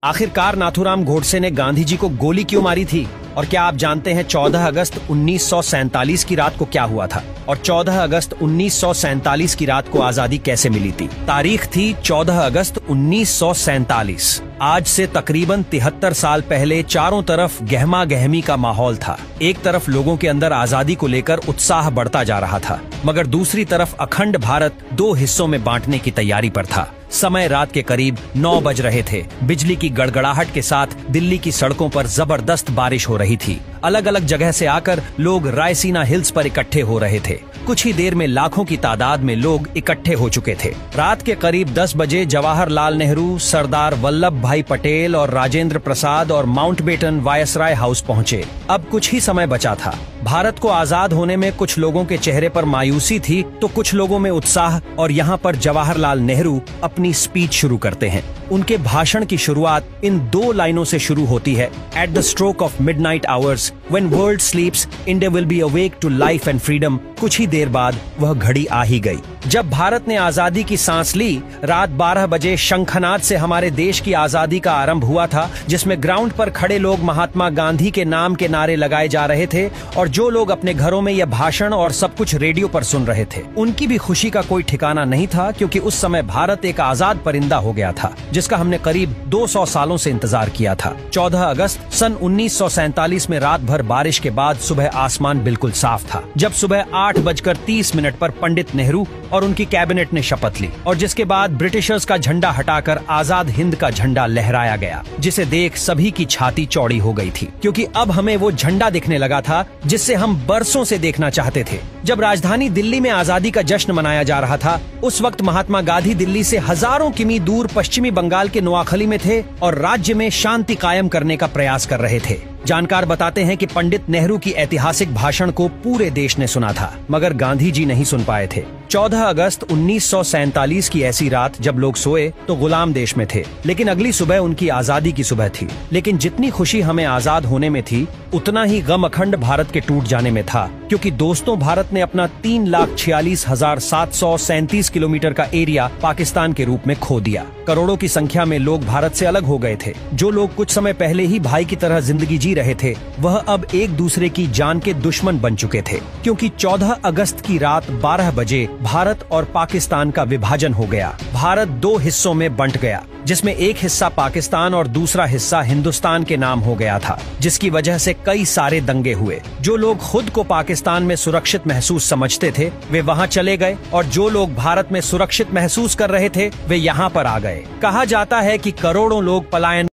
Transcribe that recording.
आखिरकार नाथूराम गोडसे ने गांधी जी को गोली क्यों मारी थी? और क्या आप जानते हैं 14 अगस्त 1947 की रात को क्या हुआ था? और 14 अगस्त 1947 की रात को आजादी कैसे मिली थी? तारीख थी 14 अगस्त 1947। आज से तकरीबन 73 साल पहले चारों तरफ गहमा गहमी का माहौल था। एक तरफ लोगों के अंदर आजादी को लेकर उत्साह बढ़ता जा रहा था, मगर दूसरी तरफ अखंड भारत दो हिस्सों में बांटने की तैयारी पर था। समय रात के करीब 9 बज रहे थे। बिजली की गड़गड़ाहट के साथ दिल्ली की सड़कों पर जबरदस्त बारिश हो रही थी। अलग अलग जगह से आकर लोग रायसीना हिल्स पर इकट्ठे हो रहे थे। कुछ ही देर में लाखों की तादाद में लोग इकट्ठे हो चुके थे। रात के करीब 10 बजे जवाहरलाल नेहरू, सरदार वल्लभ भाई पटेल और राजेंद्र प्रसाद और माउंटबेटन वायसराय हाउस पहुंचे। अब कुछ ही समय बचा था। भारत को आजाद होने में कुछ लोगों के चेहरे पर मायूसी थी तो कुछ लोगों में उत्साह। और यहाँ पर जवाहरलाल नेहरू अपनी स्पीच शुरू करते हैं। उनके भाषण की शुरुआत इन 2 लाइनों से शुरू होती है। At the stroke of midnight hours when world sleeps, India will be awake to life and freedom. कुछ ही देर बाद वह घड़ी आ ही गई जब भारत ने आजादी की सांस ली। रात 12 बजे शंखनाद से हमारे देश की आजादी का आरंभ हुआ था, जिसमें ग्राउंड पर खड़े लोग महात्मा गांधी के नाम के नारे लगाए जा रहे थे और जो लोग अपने घरों में यह भाषण और सब कुछ रेडियो पर सुन रहे थे, उनकी भी खुशी का कोई ठिकाना नहीं था, क्योंकि उस समय भारत एक आजाद परिंदा हो गया था, जिसका हमने करीब 200 सालों से इंतजार किया था। 14 अगस्त सन 1947 में रात भर बारिश के बाद सुबह आसमान बिल्कुल साफ था, जब सुबह 8:30 पर पंडित नेहरू और उनकी कैबिनेट ने शपथ ली और जिसके बाद ब्रिटिशर्स का झंडा हटाकर आजाद हिंद का झंडा लहराया गया, जिसे देख सभी की छाती चौड़ी हो गई थी, क्योंकि अब हमें वो झंडा दिखने लगा था जिससे हम बरसों से देखना चाहते थे। जब राजधानी दिल्ली में आजादी का जश्न मनाया जा रहा था, उस वक्त महात्मा गांधी दिल्ली से हजारों किमी दूर पश्चिमी बंगाल के नोआखली में थे और राज्य में शांति कायम करने का प्रयास कर रहे थे। जानकार बताते हैं कि पंडित नेहरू की ऐतिहासिक भाषण को पूरे देश ने सुना था, मगर गांधी जी नहीं सुन पाए थे। 14 अगस्त 1947 की ऐसी रात जब लोग सोए तो गुलाम देश में थे, लेकिन अगली सुबह उनकी आजादी की सुबह थी। लेकिन जितनी खुशी हमें आजाद होने में थी, उतना ही गम अखंड भारत के टूट जाने में था, क्योंकि दोस्तों भारत ने अपना 3,46,737 किलोमीटर का एरिया पाकिस्तान के रूप में खो दिया। करोड़ों की संख्या में लोग भारत से अलग हो गए थे। जो लोग कुछ समय पहले ही भाई की तरह जिंदगी जी रहे थे, वह अब एक दूसरे की जान के दुश्मन बन चुके थे, क्योंकि 14 अगस्त की रात 12 बजे भारत और पाकिस्तान का विभाजन हो गया। भारत 2 हिस्सों में बंट गया, जिसमें एक हिस्सा पाकिस्तान और दूसरा हिस्सा हिंदुस्तान के नाम हो गया था, जिसकी वजह से कई सारे दंगे हुए। जो लोग खुद को पाकिस्तान में सुरक्षित महसूस समझते थे, वे वहां चले गए, और जो लोग भारत में सुरक्षित महसूस कर रहे थे, वे यहाँ पर आ गए। कहा जाता है कि करोड़ों लोग पलायन